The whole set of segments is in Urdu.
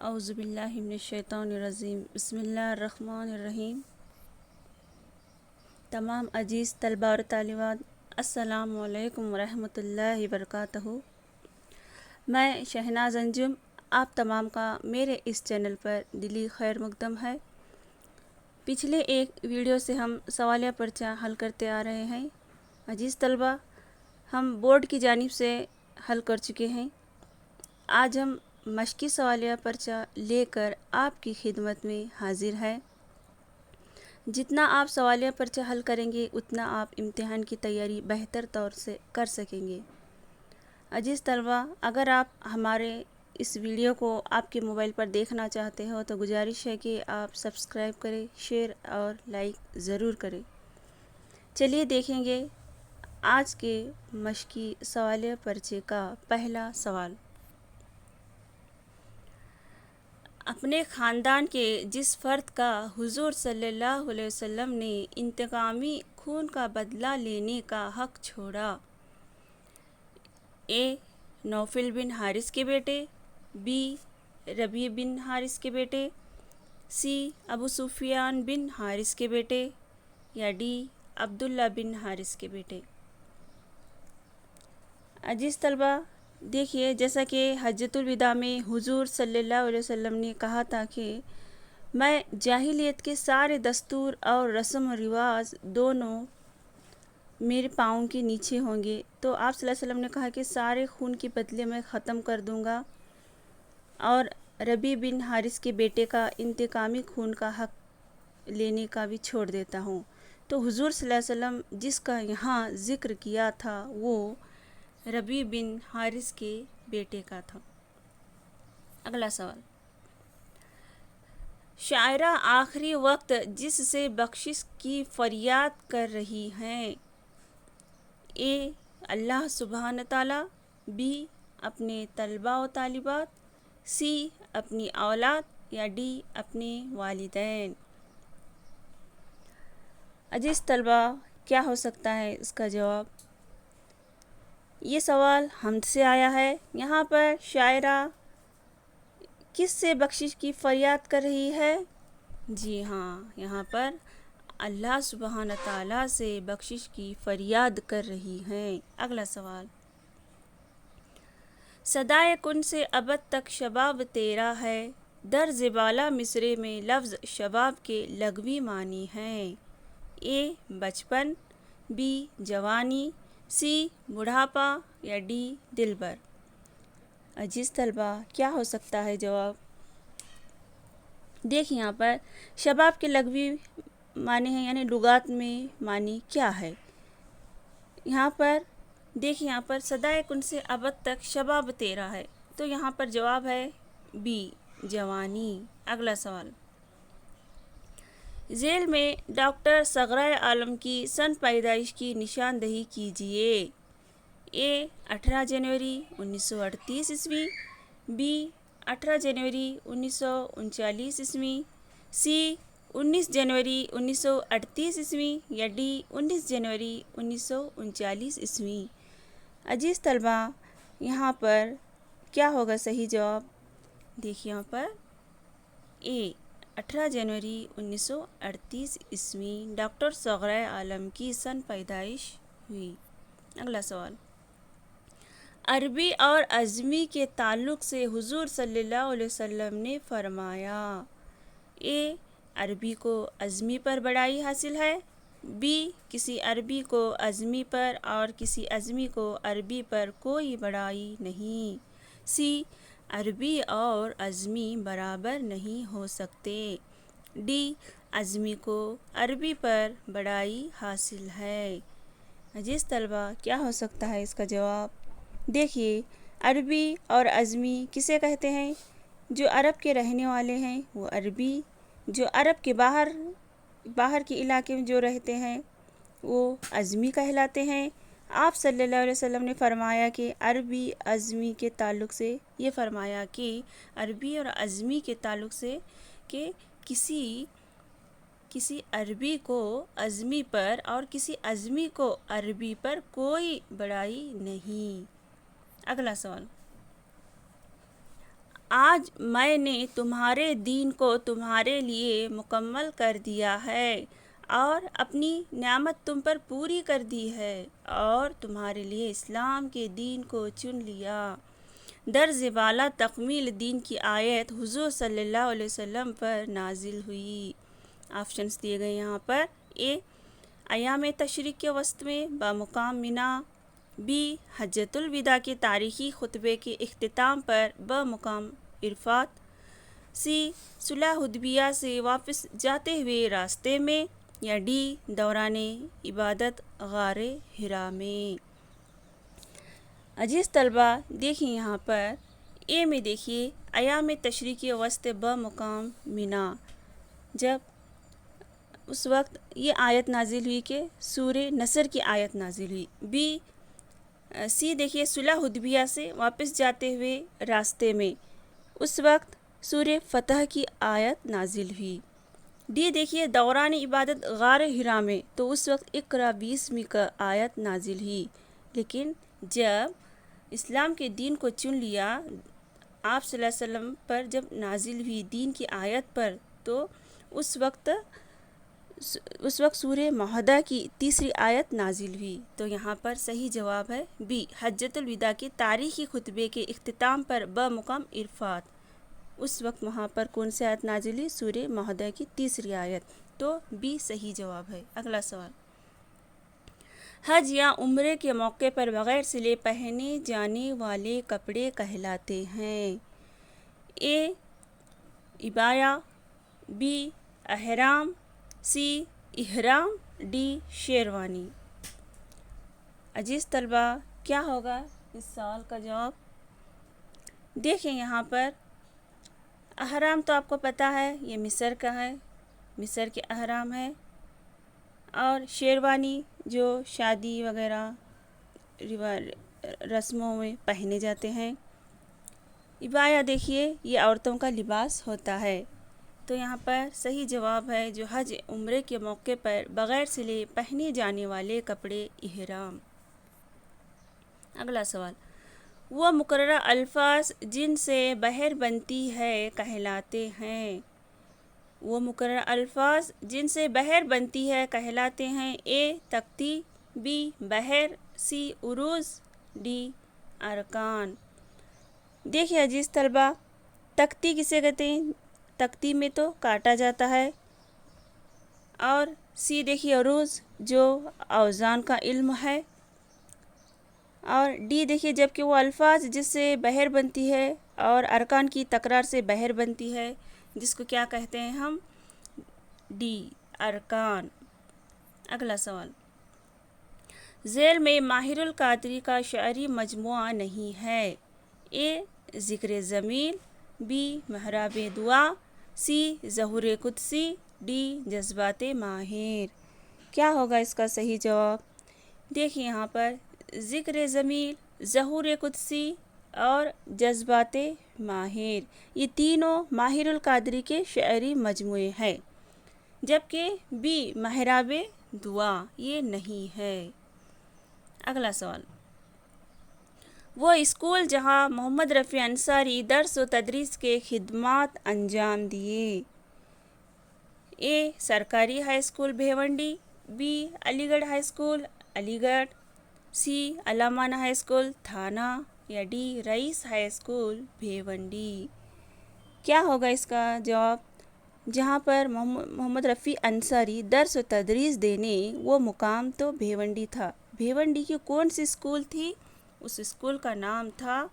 اعوذ باللہ من الشیطان الرجیم بسم اللہ الرحمن الرحیم۔ تمام عزیز طلباء اور طالبات، السلام علیکم ورحمۃ اللہ وبرکاتہ۔ میں شہناز انجم آپ تمام کا میرے اس چینل پر دلی خیر مقدم ہے۔ پچھلے ایک ویڈیو سے ہم سوالیہ پرچہ حل کرتے آ رہے ہیں۔ عزیز طلباء، ہم بورڈ کی جانب سے حل کر چکے ہیں۔ آج ہم مشقی سوالیہ پرچہ لے کر آپ کی خدمت میں حاضر ہے۔ جتنا آپ سوالیہ پرچہ حل کریں گے اتنا آپ امتحان کی تیاری بہتر طور سے کر سکیں گے۔ عزیز طلباء، اگر آپ ہمارے اس ویڈیو کو آپ کے موبائل پر دیکھنا چاہتے ہو تو گزارش ہے کہ آپ سبسکرائب کریں، شیئر اور لائک ضرور کریں۔ چلیے دیکھیں گے آج کے مشقی سوالیہ پرچے کا پہلا سوال۔ اپنے خاندان کے جس فرد کا حضور صلی اللہ علیہ وسلم نے انتقامی خون کا بدلہ لینے کا حق چھوڑا؟ اے نوفل بن حارث کے بیٹے، بی ربیع بن حارث کے بیٹے، سی ابو سفیان بن حارث کے بیٹے، یا ڈی عبداللہ بن حارث کے بیٹے۔ عزیز طلباء، دیکھیے، جیسا کہ حجۃ الوداع میں حضور صلی اللہ علیہ وسلم نے کہا تھا کہ میں جاہلیت کے سارے دستور اور رسم و رواج دونوں میرے پاؤں کے نیچے ہوں گے، تو آپ صلی اللہ علیہ وسلم نے کہا کہ سارے خون کے بدلے میں ختم کر دوں گا اور ربیع بن حارث کے بیٹے کا انتقامی خون کا حق لینے کا بھی چھوڑ دیتا ہوں۔ تو حضور صلی اللہ علیہ وسلم جس کا یہاں ذکر کیا تھا وہ ربیع بن حارث کے بیٹے کا تھا۔ اگلا سوال۔ شاعرہ آخری وقت جس سے بخشش کی فریاد کر رہی ہیں؟ اے اللہ سبحانہ تعالیٰ، بی اپنے طلباء و طالبات، سی اپنی اولاد، یا ڈی اپنے والدین۔ عزیز طلباء، کیا ہو سکتا ہے اس کا جواب؟ یہ سوال ہم سے آیا ہے۔ یہاں پر شاعرہ کس سے بخشش کی فریاد کر رہی ہے؟ جی ہاں، یہاں پر اللہ سبحانہ تعالیٰ سے بخشش کی فریاد کر رہی ہیں۔ اگلا سوال۔ صدائے کن سے ابد تک شباب تیرا ہے، در زبالہ مصرعے میں لفظ شباب کے لغوی معنی ہیں؟ اے بچپن، بی جوانی، سی بڑھاپا، یا ڈی دلبر۔ عزیز طلباء، کیا ہو سکتا ہے جواب؟ دیکھیں یہاں پر شباب کے لغوی معنی ہیں، یعنی لغات میں معنی کیا ہے؟ یہاں پر دیکھیں، یہاں پر صدائے کن سے ابد تک شباب تیرا ہے، تو یہاں پر جواب ہے بی جوانی۔ اگلا سوال۔ ذیل میں ڈاکٹر صغرائے عالم کی سن پیدائش کی نشاندہی کیجیے۔ اے 18 جنوری 1938 عیسوی، بی 18 جنوری 1939 عیسوی، سی 19 جنوری 1938 عیسوی، یا ڈی 19 جنوری 1939 عیسوی۔ عزیز طلباء، یہاں پر کیا ہوگا صحیح جواب؟ دیکھیے یہاں پر اے 18 جنوری 1938 عیسوی ڈاکٹر صغرائے عالم کی سن پیدائش ہوئی۔ اگلا سوال۔ عربی اور عجمی کے تعلق سے حضور صلی اللہ علیہ وسلم نے فرمایا؟ اے عربی کو عجمی پر بڑائی حاصل ہے، بی کسی عربی کو عجمی پر اور کسی عجمی کو عربی پر کوئی بڑائی نہیں، سی عربی اور عجمی برابر نہیں ہو سکتے، ڈی عجمی کو عربی پر بڑائی حاصل ہے۔ عزیز طلباء، کیا ہو سکتا ہے اس کا جواب؟ دیکھیے، عربی اور عجمی کسے کہتے ہیں؟ جو عرب کے رہنے والے ہیں وہ عربی، جو عرب کے باہر کے علاقے میں جو رہتے ہیں وہ عجمی کہلاتے ہیں۔ آپ صلی اللہ علیہ وسلم نے فرمایا کہ عربی عجمی کے تعلق سے یہ فرمایا کہ عربی اور عجمی کے تعلق سے کہ کسی عربی کو عجمی پر اور کسی عجمی کو عربی پر کوئی بڑائی نہیں۔ اگلا سوال۔ آج میں نے تمہارے دین کو تمہارے لیے مکمل کر دیا ہے اور اپنی نعمت تم پر پوری کر دی ہے اور تمہارے لیے اسلام کے دین کو چن لیا۔ درج بالا تکمیل دین کی آیت حضور صلی اللہ علیہ وسلم پر نازل ہوئی۔ آپشنز دیے گئے یہاں پر: اے ایام تشریق کے وسط میں بمقام مینا، بی حجۃ الوداع کے تاریخی خطبے کے اختتام پر بمقام عرفات، سی صلح حدیبیہ سے واپس جاتے ہوئے راستے میں، یا ڈی دوران عبادت غار حرا میں۔ عزیز طلبہ دیکھیں یہاں پر اے میں دیکھیے ایام تشریق کے وسط بمقام مینا، جب اس وقت یہ آیت نازل ہوئی کہ سورہ نصر کی آیت نازل ہوئی۔ بی سی دیکھیے صلح حدیبیہ سے واپس جاتے ہوئے راستے میں، اس وقت سورہ فتح کی آیت نازل ہوئی۔ ڈی دیکھیے دوران عبادت غار حرا میں، تو اس وقت اقرا بسم کا آیت نازل ہوئی۔ لیکن جب اسلام کے دین کو چن لیا، آپ صلی اللہ علیہ وسلم پر جب نازل ہوئی دین کی آیت پر، تو اس وقت سورہ معاہدہ کی تیسری آیت نازل ہوئی۔ تو یہاں پر صحیح جواب ہے بی حجۃ الوداع کے تاریخی خطبے کے اختتام پر بمقام عرفات۔ اس وقت وہاں پر کون سی آیت نازل ہوئی؟ سورہ معاہدہ کی تیسری آیت۔ تو بی صحیح جواب ہے۔ اگلا سوال: حج یا عمرے کے موقع پر بغیر سلے پہنے جانے والے کپڑے کہلاتے ہیں؟ اے عبایا، بی احرام، سی احرام، ڈی شیروانی۔ عزیز طلبہ کیا ہوگا اس سوال کا جواب؟ دیکھیں یہاں پر احرام تو آپ کو پتہ ہے یہ مصر کا ہے، مصر کے احرام ہے، اور شیروانی جو شادی وغیرہ رسموں میں پہنے جاتے ہیں۔ عبایا دیکھیے یہ عورتوں کا لباس ہوتا ہے۔ تو یہاں پر صحیح جواب ہے جو حج عمرے کے موقع پر بغیر سلے پہنے جانے والے کپڑے احرام۔ اگلا سوال: وہ مقررہ الفاظ جن سے بحر بنتی ہے کہلاتے ہیں؟ وہ مقررہ الفاظ جن سے بحر بنتی ہے کہلاتے ہیں: اے تختی، بی بحر، سی عروض، ڈی ارکان۔ دیکھیے عزیز طلبہ تختی کسے کہتے ہیں؟ تختی میں تو کاٹا جاتا ہے، اور سی دیکھیے عروض جو اوزان کا علم ہے، اور ڈی دیکھیے جبکہ وہ الفاظ جس سے بحر بنتی ہے اور ارکان کی تکرار سے بحر بنتی ہے، جس کو کیا کہتے ہیں ہم؟ ڈی ارکان۔ اگلا سوال: ذیل میں ماہر القادری کا شعری مجموعہ نہیں ہے؟ اے ذکر ضمیل، بی محراب دعا، سی ظہور قدسی، ڈی جذبات ماہر۔ کیا ہوگا اس کا صحیح جواب؟ دیکھیں یہاں پر ذکر ضمیل، ظہور قدسی اور جذبات ماہر، یہ تینوں ماہر القادری کے شعری مجموعے ہیں، جبکہ بی محراب دعا یہ نہیں ہے۔ اگلا سوال: وہ اسکول جہاں محمد رفیع انصاری درس و تدریس کے خدمات انجام دیے؟ اے سرکاری ہائی اسکول بھیونڈی، بی علی گڑھ ہائی اسکول علی گڑھ، سی علامہ ہائی اسکول تھانہ، یا ڈی رئیس ہائی اسکول بھیونڈی۔ کیا ہوگا اس کا جواب؟ جہاں پر محمد رفیع انصاری درس و تدریس دینے، وہ مقام تو بھیونڈی تھا۔ بھیونڈی کی کون سی اسکول تھی؟ اس اسکول کا نام تھا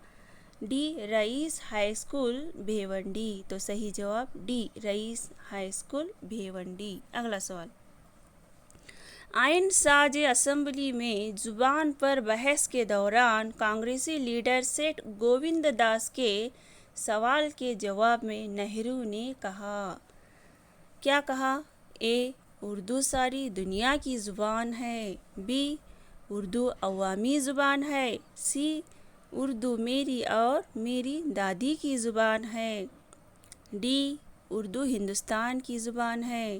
ڈی رئیس ہائی اسکول بھیونڈی۔ تو صحیح جواب ڈی رئیس ہائی اسکول بھیونڈی۔ اگلا سوال: آئین ساز اسمبلی میں زبان پر بحث کے دوران کانگریسی لیڈر سیٹھ گووند داس کے سوال کے جواب میں نہرو نے کہا؟ کیا کہا؟ اے اردو ساری دنیا کی زبان ہے، بی اردو عوامی زبان ہے، سی اردو میری اور میری دادی کی زبان ہے، ڈی اردو ہندوستان کی زبان ہے۔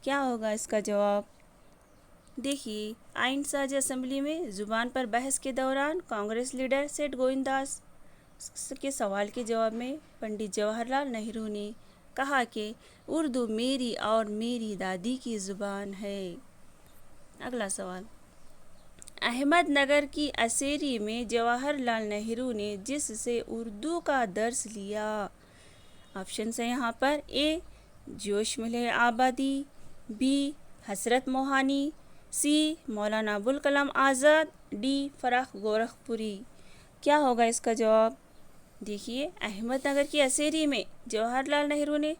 کیا ہوگا اس کا جواب؟ دیکھیے آئین ساز اسمبلی میں زبان پر بحث کے دوران کانگریس لیڈر سیٹھ گووند داس کے سوال کے جواب میں پنڈت جواہر لال نہرو نے کہا کہ اردو میری اور میری دادی کی زبان ہے۔ اگلا سوال، احمد نگر کی اسیری میں جواہر لال نہرو نے جس سے اردو کا درس لیا۔ آپشنس ہیں یہاں پر، اے جوش ملے آبادی، be Hasrat Mohani, C Maulana Abul Kalam Azad, D فراخ گورکھپوری۔ کیا ہوگا اس کا جواب؟ دیکھیے، احمد نگر کی اسیری میں جواہر لال نہرو نے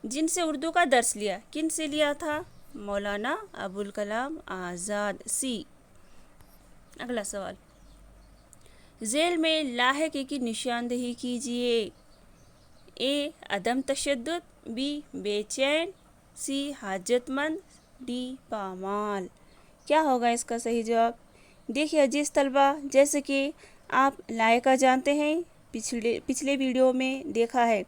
جن سے اردو کا درس لیا، کن سے لیا تھا؟ مولانا ابوالکلام آزاد، سی۔ اگلا سوال، ذیل میں لاحقے کی نشاندہی کیجیے۔ اے عدم تشدد، بی بے چین، سی حاجت مند، ڈی پامال۔ کیا ہوگا اس کا صحیح جواب؟ دیکھیے عزیز طلبہ، جیسے کہ آپ لائقہ جانتے ہیں، پچھلے ویڈیو میں دیکھا ہے،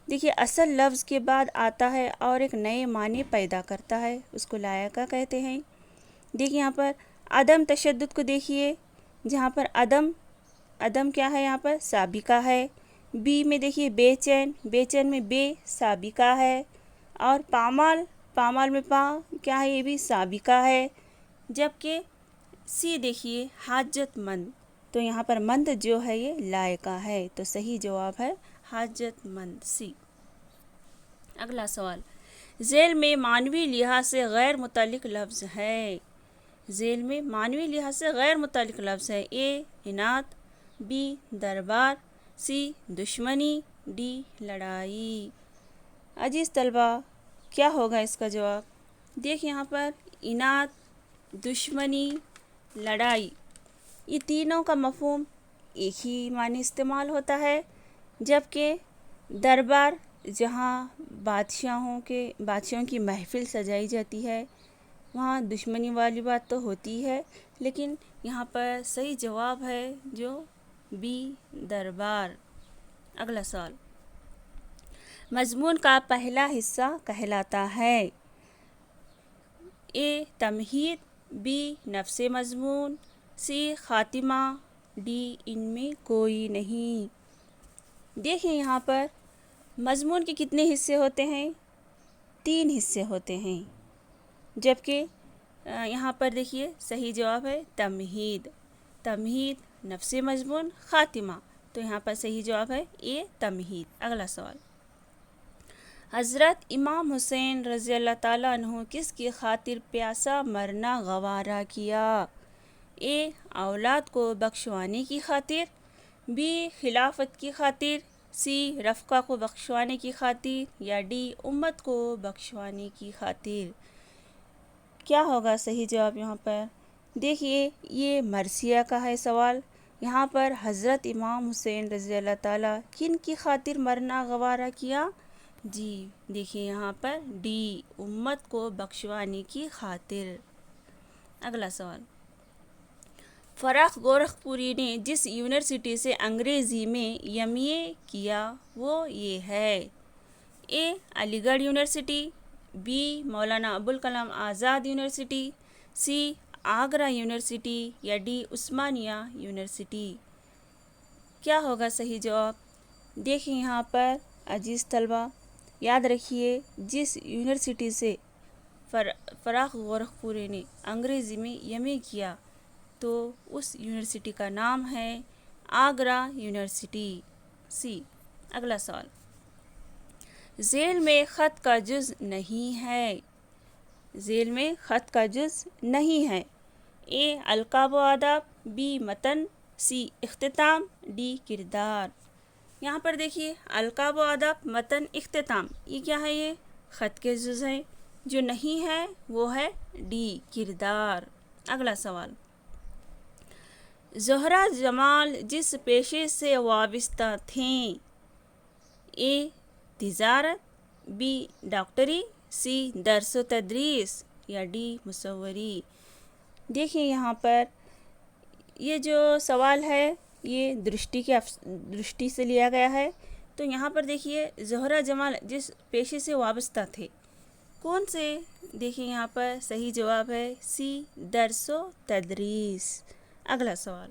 دیکھیے اصل لفظ کے بعد آتا ہے اور ایک نئے معنی پیدا کرتا ہے، اس کو لائقہ کہتے ہیں۔ دیکھیے یہاں پر عدم تشدد کو دیکھیے، جہاں پر عدم کیا ہے؟ یہاں پر سابقہ ہے۔ بی میں دیکھیے بے چین میں بے سابقہ ہے، اور پامال میں پا کیا ہے؟ یہ بھی سابقہ ہے۔ جبکہ سی دیکھیے حاجت مند، تو یہاں پر مند جو ہے یہ لائقہ ہے، تو صحیح جواب ہے حاجت مند، سی۔ اگلا سوال، ذیل میں معنوی لحاظ سے غیر متعلق لفظ ہے۔ ذیل میں معنوی لحاظ سے غیر متعلق لفظ ہے، اے انات، بی دربار، سی دشمنی، ڈی لڑائی۔ عزیز طلبہ، کیا ہوگا اس کا جواب؟ دیکھ یہاں پر انات، دشمنی، لڑائی، یہ تینوں کا مفہوم ایک ہی معنی استعمال ہوتا ہے، جبکہ دربار جہاں بادشاہوں کی محفل سجائی جاتی ہے، وہاں دشمنی والی بات تو ہوتی ہے، لیکن یہاں پر صحیح جواب ہے جو بی دربار۔ اگلا سوال، مضمون کا پہلا حصہ کہلاتا ہے۔ اے تمہید، بی نفس مضمون، سی خاتمہ، ڈی ان میں کوئی نہیں۔ دیکھیں یہاں پر مضمون کے کتنے حصے ہوتے ہیں؟ 3 حصے ہوتے ہیں، جبکہ یہاں پر دیکھیے صحیح جواب ہے تمہید، نفس مضمون، خاتمہ، تو یہاں پر صحیح جواب ہے اے تمہید۔ اگلا سوال، حضرت امام حسین رضی اللہ تعالیٰ عنہ کس کی خاطر پیاسا مرنا گوارا کیا؟ اے اولاد کو بخشوانے کی خاطر، بی خلافت کی خاطر، سی رفقا کو بخشوانے کی خاطر، یا ڈی امت کو بخشوانے کی خاطر۔ کیا ہوگا صحیح جواب یہاں پر؟ دیکھیے یہ مرثیہ کا ہے سوال، یہاں پر حضرت امام حسین رضی اللہ تعالیٰ کن کی خاطر مرنا گوارا کیا؟ جی دیکھیے یہاں پر ڈی امت کو بخشوانے کی خاطر۔ اگلا سوال، فراخ گورکھپوری نے جس یونیورسٹی سے انگریزی میں ایم اے کیا وہ یہ ہے۔ اے علی گڑھ university, be Maulana Abul Kalam Azad university, C Agra university, یا ڈی عثمانیہ یونیورسٹی۔ کیا ہوگا صحیح جواب؟ دیکھیں یہاں پر عزیز طلبہ، یاد رکھیے جس یونیورسٹی سے فراخ گورکھپوری نے انگریزی میں ایم اے کیا تو اس یونیورسٹی کا نام ہے آگرہ یونیورسٹی، سی۔ اگلا سوال، ذیل میں خط کا جز نہیں ہے۔ ذیل میں خط کا جز نہیں ہے، اے القاب و آداب، بی متن، سی اختتام، ڈی کردار۔ یہاں پر دیکھیے القاب و آداب، متن، اختتام، یہ کیا ہے؟ یہ خط کے جز ہیں، جو نہیں ہے وہ ہے ڈی کردار۔ اگلا سوال، زہرہ جمال جس پیشے سے وابستہ تھیں، اے تجارت، بی ڈاکٹری، سی درس و تدریس، یا ڈی مصوری۔ دیکھیں یہاں پر یہ جو سوال ہے یہ درشٹی سے لیا گیا ہے، تو یہاں پر دیکھیے زہرہ جمال جس پیشے سے وابستہ تھے، کون سے؟ دیکھیں یہاں پر صحیح جواب ہے سی درس و تدریس۔ اگلا سوال،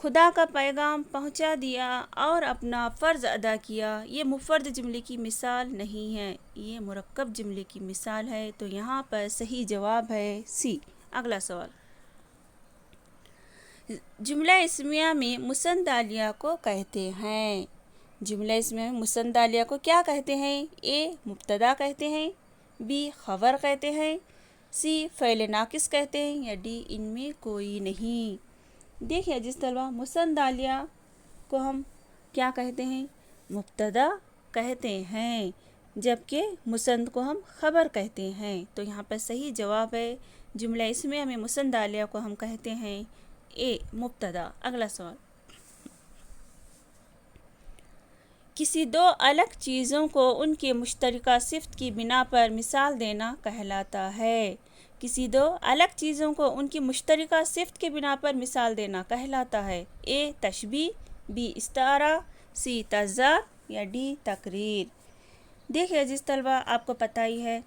خدا کا پیغام پہنچا دیا اور اپنا فرض ادا کیا، یہ مفرد جملے کی مثال نہیں ہے، یہ مرکب جملے کی مثال ہے۔ تو یہاں پر صحیح جواب ہے سی۔ اگلا سوال، جملہ اسمیہ میں مسندالیہ کو کہتے ہیں۔ جملہ اسمیہ میں مسندالیہ کو کیا کہتے ہیں؟ اے مبتدا کہتے ہیں، بی خبر کہتے ہیں، سی فعل ناقص کہتے ہیں، یا ڈی ان میں کوئی نہیں۔ دیکھیے جس طلبہ، مسندالیہ کو ہم کیا کہتے ہیں؟ مبتدا کہتے ہیں، جبکہ مسند کو ہم خبر کہتے ہیں۔ تو یہاں پر صحیح جواب ہے، جملہ اسمیہ میں مسندالیہ کو ہم کہتے ہیں اے مبتدا۔ اگلا سوال، کسی دو الگ چیزوں کو ان کے مشترکہ صفت کی بنا پر مثال دینا کہلاتا ہے۔ کسی دو الگ چیزوں کو ان کی مشترکہ صفت کے بنا پر مثال دینا کہلاتا ہے۔ اے تشبیہ، بی استعارہ، سی تضاد، یا ڈی تقریر۔ دیکھیے عزیز طلبہ، آپ کو پتہ ہی ہے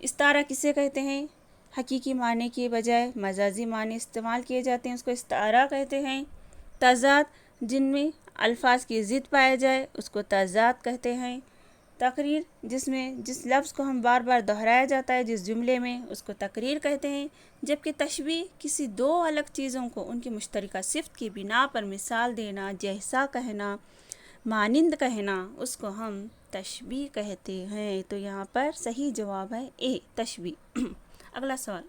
استعارہ کسے کہتے ہیں؟ حقیقی معنی کے بجائے مجازی معنی استعمال کیے جاتے ہیں، اس کو استعارہ کہتے ہیں۔ تضاد، جن میں الفاظ کی ضد پائے جائے اس کو تضاد کہتے ہیں۔ تقریر، جس لفظ کو ہم بار بار دہرایا جاتا ہے جس جملے میں، اس کو تقریر کہتے ہیں۔ جبکہ تشبیہ، کسی دو الگ چیزوں کو ان کی مشترکہ صفت کی بنا پر مثال دینا، جیسا کہنا، مانند کہنا، اس کو ہم تشبیہ کہتے ہیں۔ تو یہاں پر صحیح جواب ہے اے تشبیہ۔ اگلا سوال،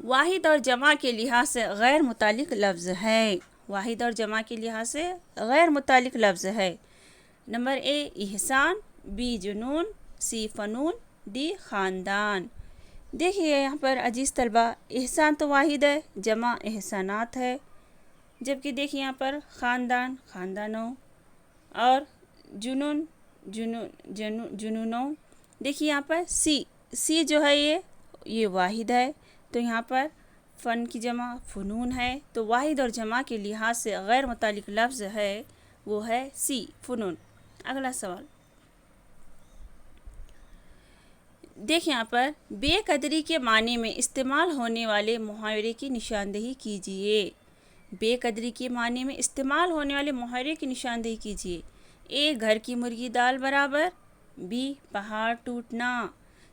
واحد اور جمع کے لحاظ سے غیر متعلق لفظ ہے۔ واحد اور جمع کے لحاظ سے غیر متعلق لفظ ہے۔ نمبر اے احسان، بی جنون، سی فنون، ڈی خاندان۔ دیکھیے یہاں پر عزیز طلبہ، احسان تو واحد ہے، جمع احسانات ہے، جبکہ دیکھیے یہاں پر خاندان خاندانوں، اور جنون جنونوں۔ دیکھیے یہاں پر سی جو ہے یہ واحد ہے، تو یہاں پر فن کی جمع فنون ہے۔ تو واحد اور جمع کے لحاظ سے غیر متعلق لفظ ہے وہ ہے سی فنون۔ اگلا سوال، دیکھیں یہاں پر بے قدری کے معنی میں استعمال ہونے والے محاورے کی نشاندہی کیجیے۔ بے قدری کے معنی میں استعمال ہونے والے محاورے کی نشاندہی کیجیے۔ اے گھر کی مرغی دال برابر، بی پہاڑ ٹوٹنا،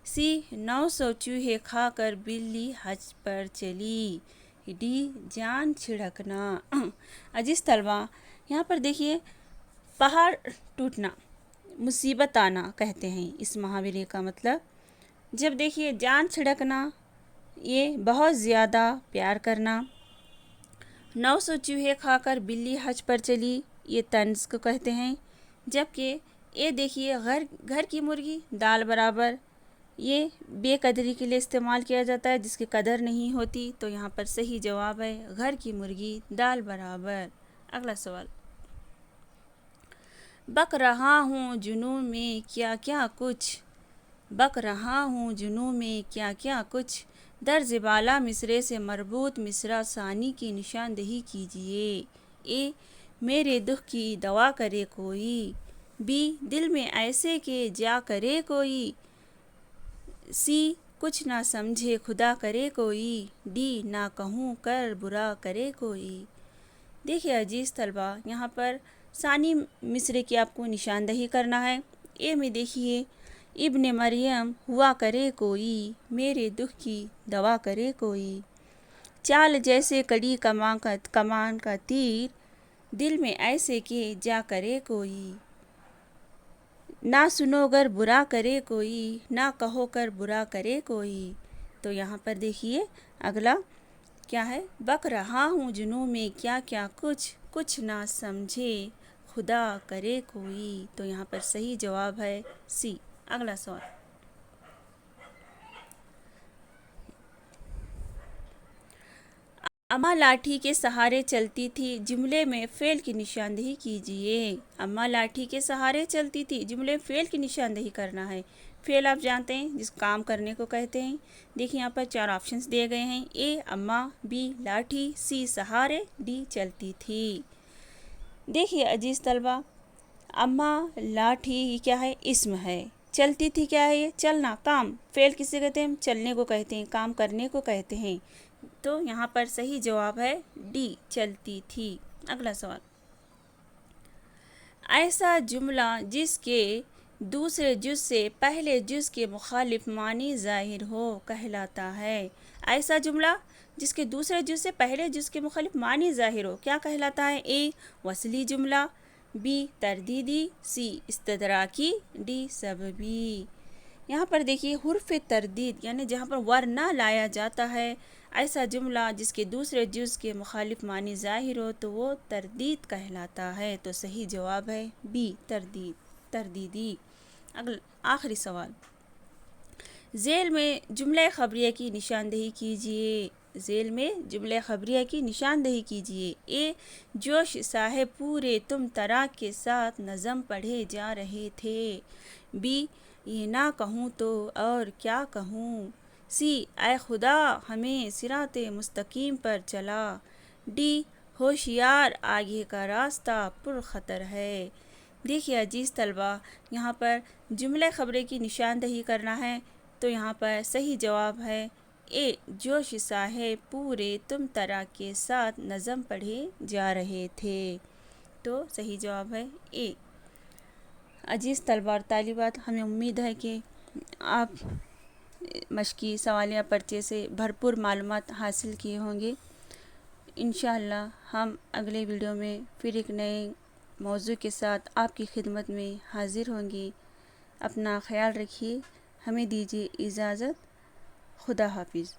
سی 900 چوہے کھا کر بلی حج پر چلی، ڈی جان چھڑکنا۔ عزیز طلبہ، یہاں پر دیکھیے پہاڑ ٹوٹنا، مصیبت آنا کہتے ہیں اس محاورے کا مطلب۔ جب دیکھیے جان چھڑکنا، یہ بہت زیادہ پیار کرنا۔ 900 چوہے کھا کر بلی حج پر چلی، یہ طنز کو کہتے ہیں۔ جبکہ یہ دیکھیے گھر کی مرغی دال برابر، یہ بے قدری کے لیے استعمال کیا جاتا ہے جس کی قدر نہیں ہوتی۔ تو یہاں پر صحیح جواب ہے گھر کی مرغی دال برابر۔ اگلا سوال، بک رہا ہوں جنوں میں کیا کیا کچھ، بک رہا ہوں جنوں میں کیا کیا کچھ، درز بالا مصرے سے مربوط مصرع ثانی کی نشاندہی کیجیے۔ اے میرے دکھ کی دوا کرے کوئی، بی دل میں ایسے کہ جا کرے کوئی، سی کچھ نہ سمجھے خدا کرے کوئی، ڈی نہ کہوں کر برا کرے کوئی۔ دیکھیے عزیز طلبہ، یہاں پر ثانی مصرے کی آپ کو نشاندہی کرنا ہے۔ اے میں دیکھیے ابن مریم ہوا کرے کوئی، میرے دکھ کی دوا کرے کوئی، چال جیسے کڑی کمان کا تیر، دل میں ایسے کہ جا کرے کوئی، نہ سنو گر برا کرے کوئی، نہ کہو کر برا کرے کوئی۔ تو یہاں پر دیکھیے اگلا کیا ہے، بک رہا ہوں جنوں میں کیا کیا کچھ، کچھ نہ سمجھے خدا کرے کوئی۔ تو یہاں پر صحیح جواب ہے سی۔ اگلا سوال، اماں لاٹھی کے سہارے چلتی تھی، جملے میں فعل کی نشاندہی کیجیے۔ اماں لاٹھی کے سہارے چلتی تھی، جملے میں فعل کی نشاندہی کرنا ہے۔ فعل آپ جانتے ہیں جس کام کرنے کو کہتے ہیں۔ دیکھیں یہاں پر 4 آپشنز دیے گئے ہیں، اے اماں، بی لاٹھی، سی سہارے، ڈی چلتی تھی۔ دیکھیے عزیز طلبہ، اماں لاٹھی یہ کیا ہے؟ اسم ہے۔ چلتی تھی کیا ہے؟ یہ چلنا، کام۔ فعل کسے کہتے ہیں؟ چلنے کو کہتے ہیں، کام کرنے کو کہتے ہیں۔ تو یہاں پر صحیح جواب ہے ڈی، چلتی تھی۔ اگلا سوال، ایسا جملہ جس کے دوسرے جز سے پہلے جز کے مخالف معنی ظاہر ہو کہلاتا ہے۔ ایسا جملہ جس کے دوسرے جز سے پہلے جز کے مخالف معنی ظاہر ہو کیا کہلاتا ہے؟ اے وصلی جملہ، بی تردیدی، سی استدراکی، ڈی سببی۔ یہاں پر دیکھیے حرف تردید یعنی جہاں پر ور نہ لایا جاتا ہے، ایسا جملہ جس کے دوسرے جز کے مخالف معنی ظاہر ہو تو وہ تردید کہلاتا ہے، تو صحیح جواب ہے بی، تردیدی۔ آخری سوال، ذیل میں جملہ خبریہ کی نشاندہی کیجیے۔ ذیل میں جملہ خبریہ کی نشاندہی کیجیے۔ اے جوش صاحب پورے تم تراک کے ساتھ نظم پڑھے جا رہے تھے۔ بی یہ نہ کہوں تو اور کیا کہوں۔ سی اے خدا ہمیں صراط مستقیم پر چلا۔ ڈی ہوشیار آگے کا راستہ پر خطر ہے۔ دیکھیے عزیز طلبہ، یہاں پر جملہ خبرے کی نشاندہی کرنا ہے تو یہاں پر صحیح جواب ہے اے جوش صاحب پورے تم تراک کے ساتھ نظم پڑھے جا رہے تھے، تو صحیح جواب ہے اے۔ عزیز طلبہ اور طالبات، ہمیں امید ہے کہ آپ مشقی سوالیہ پرچے سے بھرپور معلومات حاصل کیے ہوں گے۔ انشاءاللہ ہم اگلے ویڈیو میں پھر ایک نئے موضوع کے ساتھ آپ کی خدمت میں حاضر ہوں گی۔ اپنا خیال رکھیے، ہمیں دیجیے اجازت۔ خدا حافظ۔